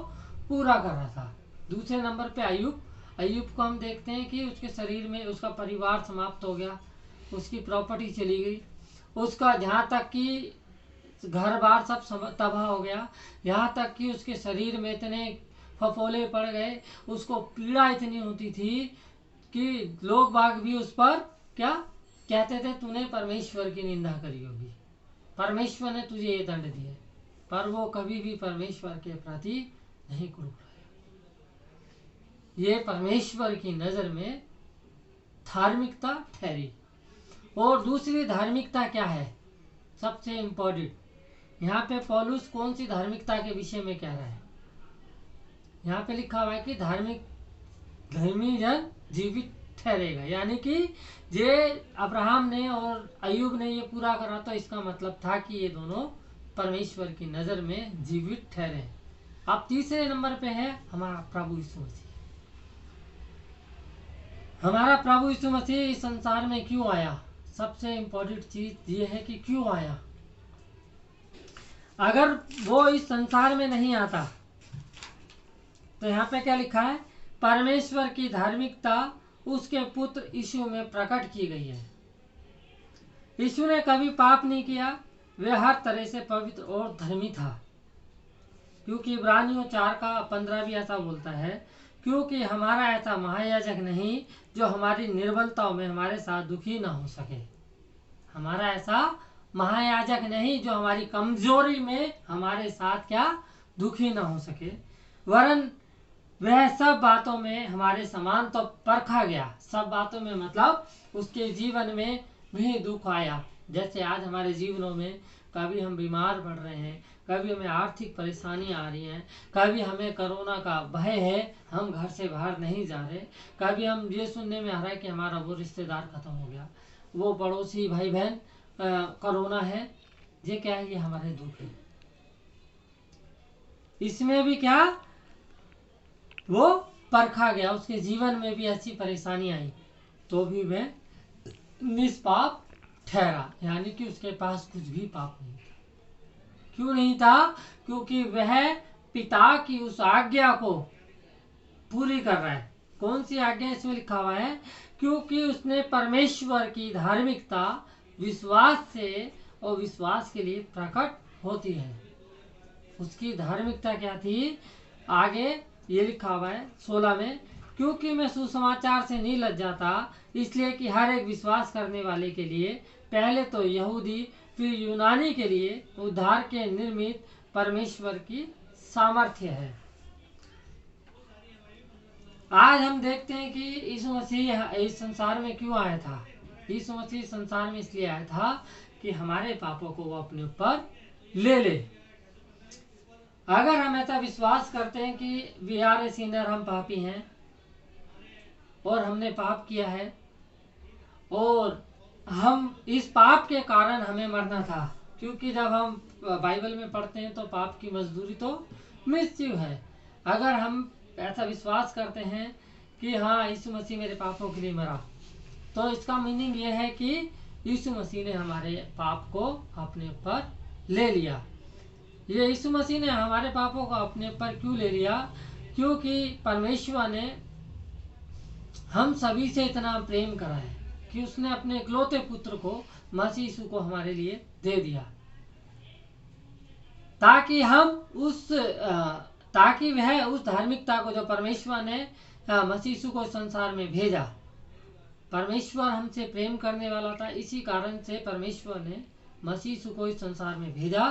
पूरा कर रहा था। दूसरे नंबर पे अय्यूब को हम देखते हैं कि उसके शरीर में उसका परिवार समाप्त हो गया, उसकी प्रॉपर्टी चली गई, उसका जहाँ तक कि घर बार सब तबाह हो गया, यहाँ तक कि उसके शरीर में इतने फफोले पड़ गए, उसको पीड़ा इतनी होती थी कि लोग बाग भी उस पर क्या कहते थे, तूने परमेश्वर की निंदा करी होगी, परमेश्वर ने तुझे ये दंड दिया। पर वो कभी भी परमेश्वर के प्रति नहीं कुरुक रहा। ये परमेश्वर की नजर में धार्मिकता ठहरी। और दूसरी धार्मिकता क्या है, सबसे इम्पोर्टेंट, यहाँ पे पौलुस कौन सी धार्मिकता के विषय में कह रहा है। यहाँ पे लिखा हुआ है कि धर्मी जन जीवित ठहरेगा, यानी कि ये अब्राहम ने और अय्यूब ने ये पूरा करा, तो इसका मतलब था कि ये दोनों परमेश्वर की नजर में जीवित ठहरे। अब तीसरे नंबर पे है हमारा प्रभु यीशु मसीह। हमारा प्रभु यीशु मसीह इस संसार में क्यों आया, सबसे इम्पोर्टेंट चीज ये है कि क्यों आया। अगर वो इस संसार में नहीं आता तो यहाँ पे क्या लिखा है, परमेश्वर की धार्मिकता उसके पुत्र यीशु में प्रकट की गई है। यीशु ने कभी पाप नहीं किया, वे हर तरह से पवित्र और धर्मी था, क्योंकि इब्रानियों 4:15 भी ऐसा बोलता है, क्योंकि हमारा ऐसा महायाजक नहीं जो हमारी निर्बलताओं में हमारे साथ दुखी ना हो सके। हमारा ऐसा महायाजक नहीं जो हमारी कमजोरी में हमारे साथ क्या दुखी ना हो सके, वरन वह सब बातों में हमारे समान तो परखा गया। सब बातों में मतलब उसके जीवन में भी दुख आया। जैसे आज हमारे जीवनों में कभी हम बीमार पड़ रहे हैं, कभी हमें आर्थिक परेशानी आ रही है, कभी हमें कोरोना का भय है, हम घर से बाहर नहीं जा रहे, कभी हम ये सुनने में आ रहा है कि हमारा वो रिश्तेदार खत्म हो गया, वो पड़ोसी भाई बहन कोरोना है। ये क्या है, ये हमारे दुख है। इसमें भी क्या वो परखा गया, उसके जीवन में भी ऐसी परेशानी आई तो भी वह निष्पाप ठहरा, यानी कि उसके पास कुछ भी पाप नहीं था। क्यों नहीं था, क्योंकि वह पिता की उस आज्ञा को पूरी कर रहा है। कौन सी आज्ञा इसमें लिखा हुआ है, क्योंकि उसने परमेश्वर की धार्मिकता विश्वास से और विश्वास के लिए प्रकट होती है। उसकी धार्मिकता क्या थी, आगे ये लिखा हुआ है 16 में, क्योंकि मैं सुसमाचार से नहीं लज्जाता, इसलिए कि हर एक विश्वास करने वाले के लिए, पहले तो यहूदी फिर यूनानी के लिए उद्धार के निर्मित परमेश्वर की सामर्थ्य है। आज हम देखते हैं कि यीशु मसीह इस संसार में क्यों आया था। यीशु मसीह संसार में इसलिए आया था कि हमारे पापों को वो अपने ऊपर ले ले। अगर हम ऐसा विश्वास करते हैं कि वी आर ए सिनर, हम पापी हैं और हमने पाप किया है और हम इस पाप के कारण हमें मरना था, क्योंकि जब हम बाइबल में पढ़ते हैं तो पाप की मजदूरी तो मृत्यु है। अगर हम ऐसा विश्वास करते हैं कि हाँ यीशु मसीह मेरे पापों के लिए मरा, तो इसका मीनिंग ये है कि यीशु मसीह ने हमारे पाप को अपने ऊपर ले लिया। ये यीशु मसीह ने हमारे पापों को अपने ऊपर क्यों ले लिया, क्योंकि परमेश्वर ने हम सभी से इतना प्रेम करा है कि उसने अपने इकलौते पुत्र को, मसीह यीशु को हमारे लिए दे दिया, ताकि वह उस धार्मिकता को जो परमेश्वर ने मसीह यीशु को संसार में भेजा। परमेश्वर हमसे प्रेम करने वाला था, इसी कारण से परमेश्वर ने मसीह यीशु को इस संसार में भेजा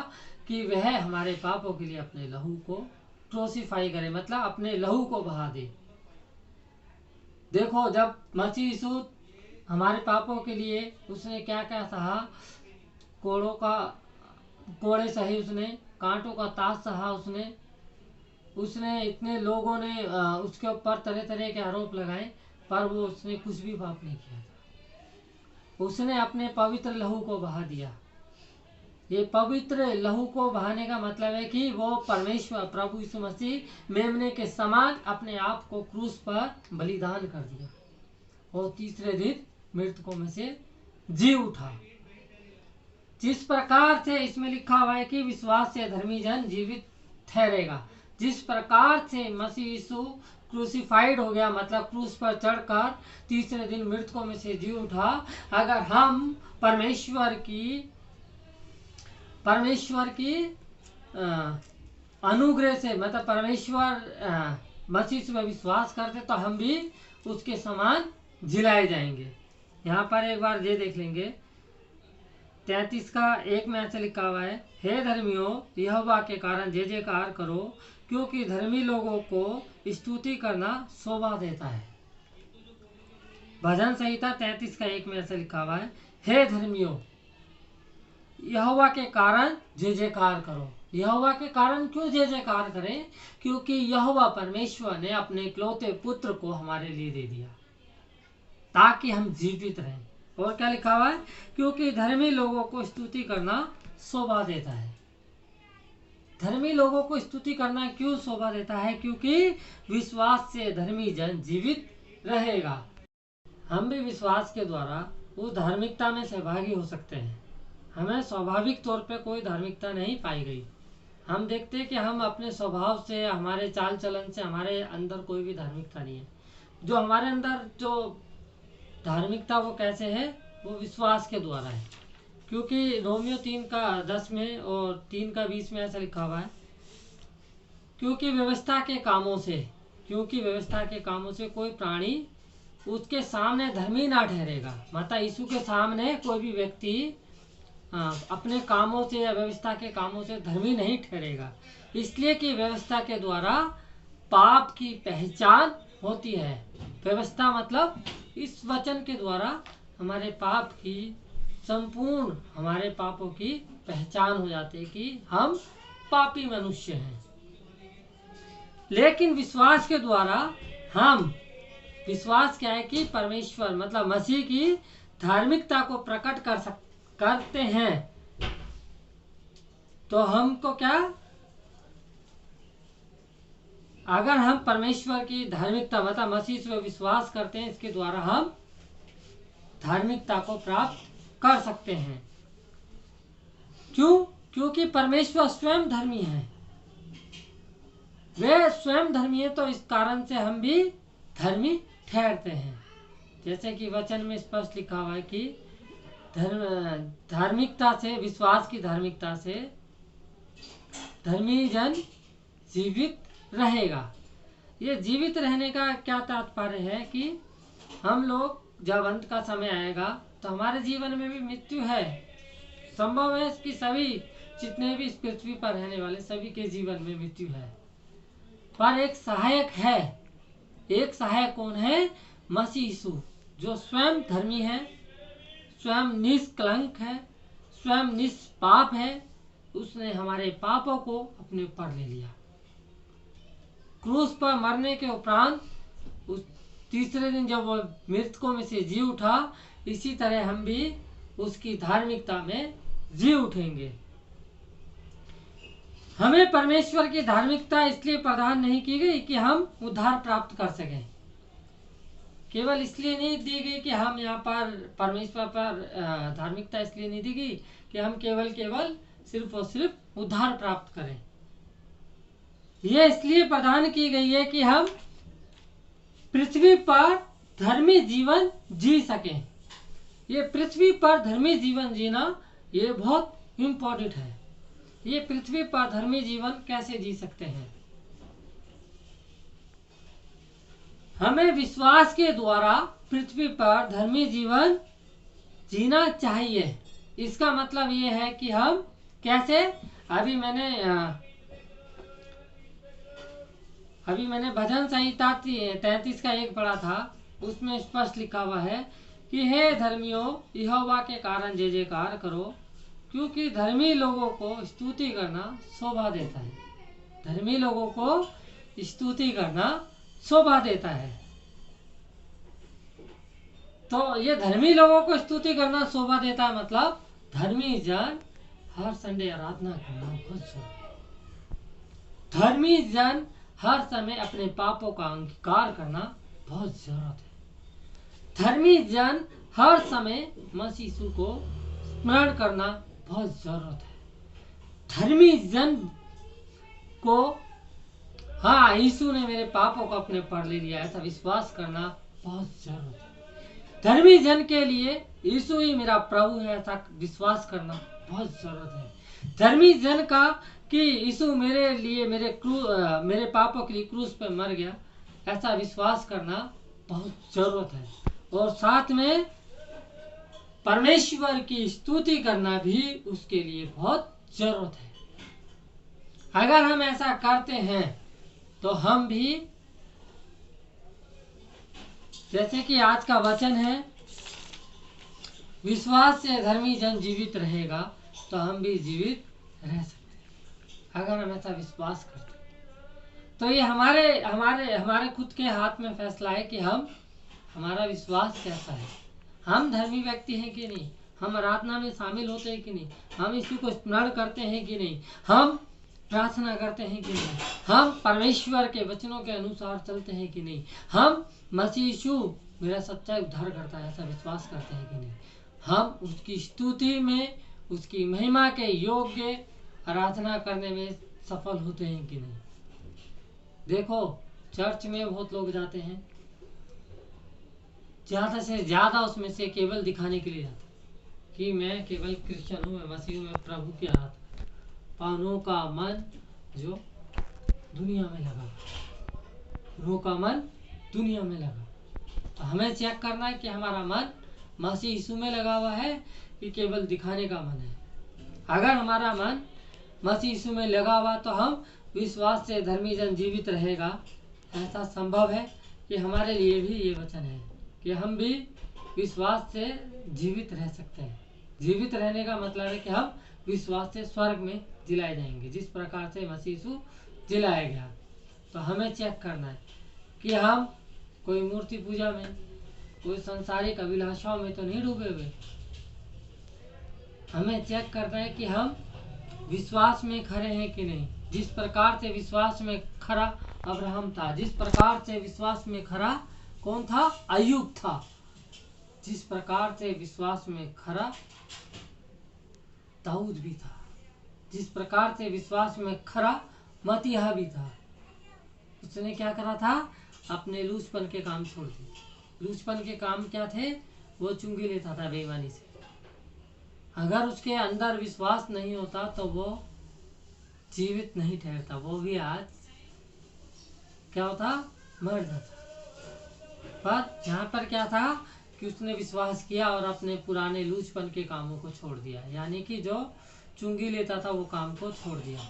कि वह हमारे पापों के लिए अपने लहू को क्रूसीफाई करे, मतलब अपने लहू को बहा दे। देखो, जब मसीह यीशु हमारे पापों के लिए उसने क्या क्या सहा, कोड़े सहे उसने, कांटों का ताज सहा उसने इतने लोगों ने उसके ऊपर तरह तरह के आरोप लगाए, पर वो उसने कुछ भी पाप नहीं किया था। उसने अपने पवित्र लहू को बहा दिया। ये पवित्र लहू को बहाने का मतलब है कि वो परमेश्वर प्रभु यीशु मसीह मेमने के समान अपने आप को क्रूस पर बलिदान कर दिया और तीसरे दिन मृतकों में से जी उठा। जिस प्रकार से इसमें लिखा हुआ है कि विश्वास से धर्मी जन जीवित ठहरेगा, जिस प्रकार से मसीह यीशु क्रूसिफाइड हो गया, मतलब क्रूस पर चढ़कर तीसरे दिन मृतकों में से जी उठा, अगर हम परमेश्वर की अनुग्रह से, मतलब परमेश्वर मसीह में विश्वास करते तो हम भी उसके समान जिलाए जाएंगे। यहाँ पर एक बार ये देख लेंगे, 33 का 1 में ऐसे लिखा हुआ है, हे धर्मियों, यहोवा के कारण जय जयकार करो, क्योंकि धर्मी लोगों को स्तुति करना शोभा देता है। भजन संहिता 33 का 1 में ऐसे लिखा हुआ है, हे धर्मियों, यहोवा के कारण जय जयकार करो। यहोवा के कारण क्यों जय जयकार करें? क्योंकि यहोवा परमेश्वर ने अपने इकलौते पुत्र को हमारे लिए दे दिया ताकि हम जीवित रहें। और क्या लिखा हुआ है? क्योंकि धर्मी लोगों को स्तुति करना शोभा देता है। धर्मी लोगों को स्तुति करना क्यों शोभा देता है? क्योंकि विश्वास से धर्मी जन जीवित रहेगा। हम भी विश्वास के द्वारा उस धार्मिकता में सहभागी हो सकते हैं। हमें स्वाभाविक तौर पे कोई धार्मिकता नहीं पाई गई। हम देखते हैं कि हम अपने स्वभाव से, हमारे चाल चलन से, हमारे अंदर कोई भी धार्मिकता नहीं है। जो हमारे अंदर जो धार्मिकता वो कैसे है? वो विश्वास के द्वारा है। क्योंकि रोमियो 3 का 10 में और 3 का 20 में ऐसा लिखा हुआ है, क्योंकि व्यवस्था के कामों से कोई प्राणी उसके सामने धर्मी ना ठहरेगा। माता यीशु के सामने कोई भी व्यक्ति अपने कामों से या व्यवस्था के कामों से धर्मी नहीं ठहरेगा, इसलिए कि व्यवस्था के द्वारा पाप की पहचान होती है। व्यवस्था मतलब इस वचन के द्वारा हमारे पाप की, संपूर्ण हमारे पापों की पहचान हो जाती है कि हम पापी मनुष्य हैं। लेकिन विश्वास के द्वारा हम, विश्वास क्या है कि परमेश्वर मतलब मसीह की धार्मिकता को प्रकट करते हैं। तो हमको क्या, अगर हम परमेश्वर की धार्मिकता मतलब मसीह से विश्वास करते हैं, इसके द्वारा हम धार्मिकता को प्राप्त कर सकते हैं। क्यों? क्योंकि परमेश्वर स्वयं धर्मी है। वे स्वयं धर्मी है, तो इस कारण से हम भी धर्मी ठहरते हैं। जैसे कि वचन में स्पष्ट लिखा हुआ है कि धार्मिकता से, विश्वास की धार्मिकता से धर्मी जन जीवित रहेगा। ये जीवित रहने का क्या तात्पर्य है कि हम लोग जब अंत का समय आएगा तो हमारे जीवन में भी मृत्यु है। संभव है कि सभी जितने भी इस पृथ्वी पर रहने वाले सभी के जीवन में मृत्यु है, पर एक सहायक है। एक सहायक कौन है? मसीह यीशु, जो स्वयं धर्मी है, स्वयं निष्कलंक है, स्वयं निष्पाप है। उसने हमारे पापों को अपने ऊपर ले लिया। क्रूस पर मरने के उपरांत उस तीसरे दिन जब वो मृतकों में से जी उठा, इसी तरह हम भी उसकी धार्मिकता में जी उठेंगे। हमें परमेश्वर की धार्मिकता इसलिए प्रदान नहीं की गई कि हम उद्धार प्राप्त कर सकें। केवल इसलिए नहीं दी गई कि हम यहाँ पर परमेश्वर पर धार्मिकता इसलिए नहीं दी गई कि हम केवल सिर्फ और सिर्फ उद्धार प्राप्त करें। यह इसलिए प्रदान की गई है कि हम पृथ्वी पर धर्मी जीवन जी सकें। ये पृथ्वी पर धर्मी जीवन जीना ये बहुत इम्पोर्टेंट है। ये पृथ्वी पर धर्मी जीवन कैसे जी सकते हैं? हमें विश्वास के द्वारा पृथ्वी पर धर्मी जीवन जीना चाहिए। इसका मतलब ये है कि हम कैसे, अभी मैंने भजन संहिता 33 का 1 पढ़ा था, उसमें स्पष्ट लिखा हुआ है कि हे धर्मियों, यहोवा के कारण जय जयकार करो, क्योंकि धर्मी लोगों को स्तुति करना शोभा देता है। धर्मी लोगों को स्तुति करना शोभा देता है। तो ये धर्मी लोगों को स्तुति करना शोभा देता है, मतलब धर्मी जन हर संडे आराधना करना बहुत जरूरत। धर्मी जन हर समय अपने पापों का अंगीकार करना बहुत जरूरत है। धर्मी जन हर समय मसीह यीशु को स्मरण करना बहुत जरूरत है। धर्मी जन को, हाँ यीशु ने मेरे पापों को अपने पर ले लिया, ऐसा विश्वास करना बहुत जरूरत है। धर्मी जन के लिए यीशु ही मेरा प्रभु है, ऐसा विश्वास करना बहुत जरूरत है। धर्मी जन का कि यीशु मेरे लिए मेरे पापों के लिए क्रूस पे मर गया, ऐसा विश्वास करना बहुत जरूरत है। और साथ में परमेश्वर की स्तुति करना भी उसके लिए बहुत जरूरत है। अगर हम ऐसा करते हैं तो हम भी, जैसे कि आज का वचन है, विश्वास से धर्मी जन जीवित रहेगा, तो हम भी जीवित रह सकते हैं अगर हम ऐसा विश्वास करते हैं। तो ये हमारे खुद के हाथ में फैसला है कि हमारा विश्वास कैसा है। हम धर्मी व्यक्ति हैं कि नहीं, हम आराधना में शामिल होते हैं कि नहीं, हम यीशु को स्मरण करते हैं कि नहीं, हम प्रार्थना करते हैं कि नहीं, हम परमेश्वर के वचनों के अनुसार चलते हैं कि नहीं, हम मसीह यीशु मेरा सच्चा उद्धार करता है ऐसा विश्वास करते हैं कि नहीं, हम उसकी स्तुति में, उसकी महिमा के योग्य आराधना करने में सफल होते हैं कि नहीं। देखो चर्च में बहुत लोग जाते हैं, ज्यादा से ज्यादा उसमें से केवल दिखाने के लिए जाते हैं कि मैं केवल क्रिश्चियन हूँ, मैं मसीह हूँ, मैं प्रभु के हाथ, पानों का मन जो दुनिया में लगा, रूह का मन दुनिया में लगा। तो हमें चेक करना है कि हमारा मन मसीह यीशु में लगा हुआ है कि केवल दिखाने का मन है। अगर हमारा मन मसीह यीशु में लगा हुआ तो हम विश्वास से धर्मी जन जीवित रहेगा, ऐसा संभव है कि हमारे लिए भी ये वचन है कि हम भी विश्वास से जीवित रह सकते हैं। जीवित रहने का मतलब है कि हम विश्वास से स्वर्ग में जिलाए जाएंगे, जिस प्रकार से मसीह यीशु जिलाया गया। तो हमें चेक करना है कि हम कोई मूर्ति पूजा में, कोई संसारिक अभिलाषाओं में तो नहीं डूबे हुए। हमें चेक करना है कि हम विश्वास में खरे हैं कि नहीं। जिस प्रकार से विश्वास में खरा अब्राहम था, जिस प्रकार से विश्वास में खरा कौन था? अय्यूब था। जिस प्रकार से विश्वास में खरा दाऊद भी था, जिस प्रकार से विश्वास में खरा मतीहा भी था। उसने क्या करा था? अपने लूचपन के काम छोड़ दिए। लूचपन के काम क्या थे? वो चुंगी लेता था बेईमानी से। अगर उसके अंदर विश्वास नहीं होता तो वो जीवित नहीं ठहरता, वो भी आज क्या होता? मर जाता। पर यहाँ पर क्या था कि उसने विश्वास किया और अपने पुराने लूचपन के कामों को छोड़ दिया, यानी कि जो चुंगी लेता था वो काम को छोड़ दिया।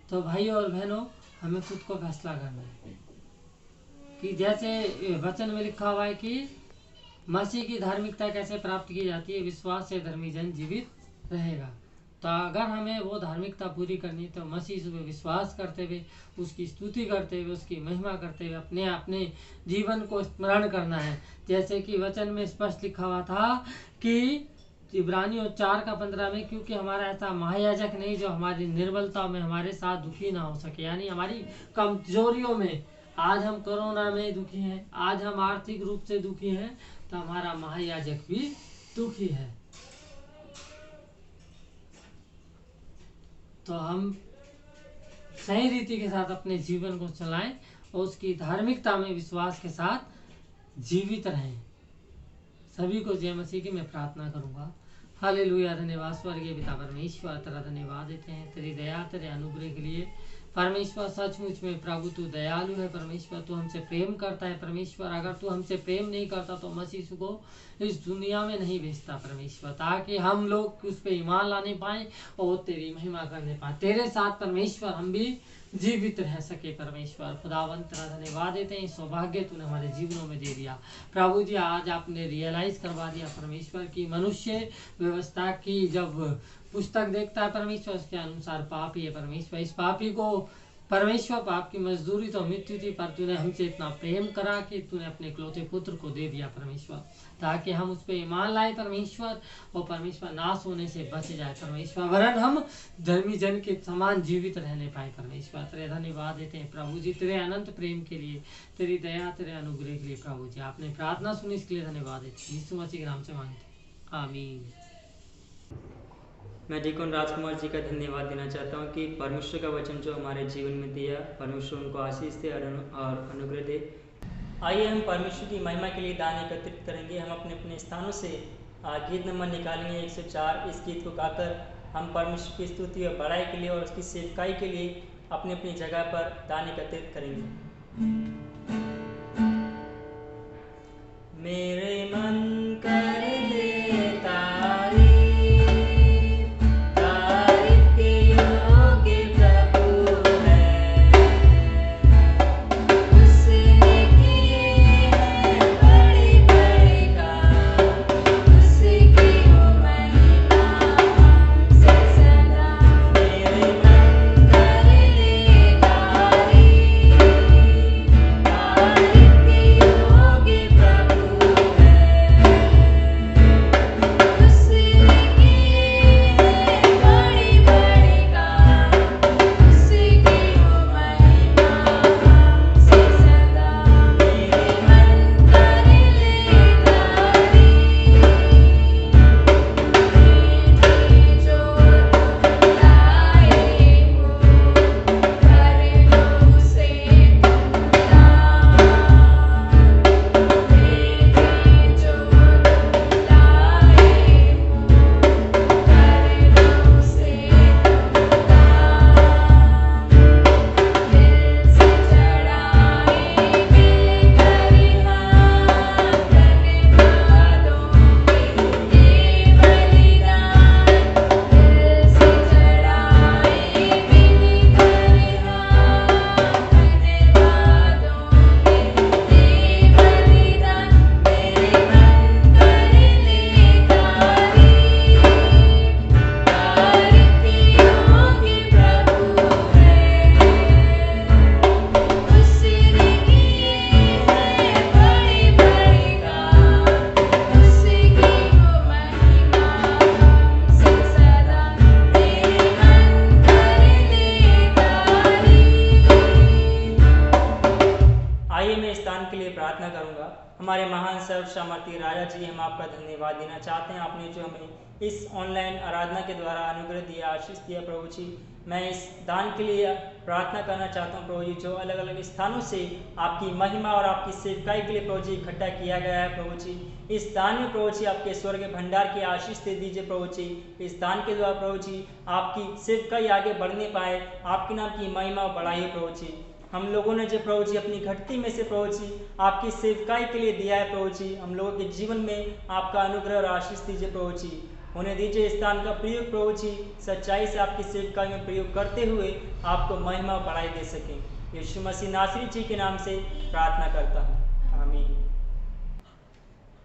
तो भाई और बहनों, हमें खुद को फैसला करना है कि जैसे वचन में लिखा हुआ है कि मसीह की धार्मिकता कैसे प्राप्त की जाती है, विश्वास से धर्मी जन जीवित रहेगा। तो अगर हमें वो धार्मिकता पूरी करनी तो मसीह यीशु पे विश्वास करते हुए, उसकी स्तुति करते हुए, उसकी महिमा करते हुए अपने अपने जीवन को स्मरण करना है। जैसे कि वचन में स्पष्ट लिखा हुआ था कि इब्रानियों 4:15 में, क्योंकि हमारा ऐसा महायाजक नहीं जो हमारी निर्बलता में हमारे साथ दुखी ना हो सके, यानी हमारी कमजोरियों में। आज हम कोरोना में दुखी हैं, आज हम आर्थिक रूप से दुखी हैं, तो हमारा महायाजक भी दुखी है। तो हम सही रीति के साथ अपने जीवन को चलाएं और उसकी धार्मिकता में विश्वास के साथ जीवित रहें। सभी को जय मसीह की मैं प्रार्थना करूंगा। हालेलुया। धन्यवाद स्वर्गीय पिता परमेश्वर, तेरा धन्यवाद देते हैं तेरी दया, तेरे अनुग्रह के लिए। परमेश्वर सचमुच में प्रभु तू दयालु है। परमेश्वर तू हमसे प्रेम करता है। परमेश्वर अगर तू हमसे प्रेम नहीं करता तो मसीह यीशु को इस दुनिया में नहीं भेजता परमेश्वर, ताकि हम लोग उस पर ईमान लाने पाए और तेरी महिमा करने पाए। तेरे साथ परमेश्वर हम भी जीवित रह सके। परमेश्वर खुदावंत तेरा धन्यवाद देते हैं, सौभाग्य तूने हमारे जीवनों में दे दिया। प्रभु जी आज आपने रियलाइज करवा दिया परमेश्वर की मनुष्य व्यवस्था की जब पुस्तक देखता है परमेश्वर, उसके अनुसार पापी है परमेश्वर। इस पापी को परमेश्वर पाप की मजदूरी तो मृत्यु थी, पर तूने हमसे इतना प्रेम करा कि तूने अपने इकलौते पुत्र को दे दिया परमेश्वर, ताकि हम उस पर ईमान लाए परमेश्वर, और परमेश्वर नाश होने से बच जाए परमेश्वर, वरन हम धर्मी जन के समान जीवित रहने पाए परमेश्वर। तेरे धन्यवाद देते हैं प्रभु जी, तेरे अनंत प्रेम के लिए, तेरी दया, तेरे अनुग्रह के लिए। प्रभु जी आपने प्रार्थना सुनी, इसके लिए धन्यवाद देते हैं। यीशु मसीह के नाम से मांगते हैं, आमीन। मैं डिकोन राजकुमार जी का धन्यवाद देना चाहता हूँ कि परमेश्वर का वचन जो हमारे जीवन में दिया, परमेश्वर उनको आशीष दे और अनुग्रह दे। आइए हम परमेश्वर की महिमा के लिए दान एकत्रित करेंगे। हम अपने अपने स्थानों से गीत नंबर निकालेंगे 104। इस गीत को गाकर हम परमेश्वर की स्तुति और बड़ाई के लिए और उसकी सेवकाई के लिए अपनी अपनी जगह पर दान एकत्रित करेंगे। मेरे मन कर दे तारीफ के योग्य प्रभु है, उसने किए हैं बड़े बड़े काम, उसकी हो महिमा हमसे सदा। मेरे मन कर ले तारीफ के योग्य प्रभु है, उसने किए हैं बड़े बड़े काम, उसकी हो महिमा हमसे सदा। मेरे मन कर ले तारीफ, बेटी जो तुम लाए हो, कर लो उसे तुम दान। बेटी जो तुम लाए हो, कर लो उसे तुम दान। दिल से चढ़ाए मिलकर हम धन्यवादों के ये बलिदान। दिल से चढ़ाए मिलकर हम धन्यवादों के ये बलिदान। मेरे मन कर ले तारीफ के योग्य प्रभु है, उसने किए हैं बड़े बड़े काम, उसकी हो महिमा हमसे सदा। मेरे मन कर ले तारीफ। आइए मैं इस दान के लिए प्रार्थना करूंगा। हमारे महान सर्व सामर्थी राजा जी, हम आपका धन्यवाद देना चाहते हैं। आपने जो हमें इस ऑनलाइन आराधना के द्वारा अनुग्रह दिया, आशीष दिया प्रभु जी, मैं इस दान के लिए प्रार्थना करना चाहता हूँ प्रभु जी, जो अलग अलग स्थानों से आपकी महिमा और आपकी सेवकाई के लिए प्रभु जी इकट्ठा किया गया है प्रभु जी। इस दान में प्रभु जी आपके स्वर्ग भंडार की आशीष दे दीजिए प्रभु जी। इस दान के द्वारा प्रभु जी आपकी सेवकाई आगे बढ़ने पाए, आपके नाम की महिमा बढ़ाइए प्रभु जी। हम लोगों ने जो प्रभु जी अपनी घटती में से प्रभु जी आपकी सेवकाई के लिए दिया है प्रभु जी, हम लोगों के जीवन में आपका अनुग्रह और आशीष दीजिए प्रभु जी। उन्हें दीजिए इस दान का प्रयोग प्रभु जी सच्चाई से आपकी सेवकाई में प्रयोग करते हुए आपको महिमा और बढ़ाई दे सकें। यीशु मसीह नासरी जी के नाम से प्रार्थना करता हूँ, आमीन।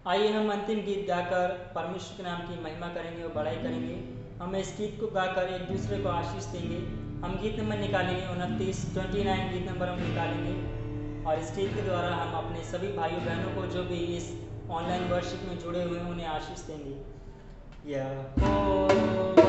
आइए हम अंतिम गीत गाकर परमेश्वर के नाम की महिमा करेंगे और बढ़ाई करेंगे। हम इस गीत को गाकर एक दूसरे को आशीष देंगे। हम गीत नंबर निकालेंगे 29 गीत नंबर हम निकालेंगे और इस गीत के द्वारा हम अपने सभी भाइयों बहनों को जो भी इस ऑनलाइन वर्शिप में जुड़े हुए हैं उन्हें आशीष देंगे। यहोवा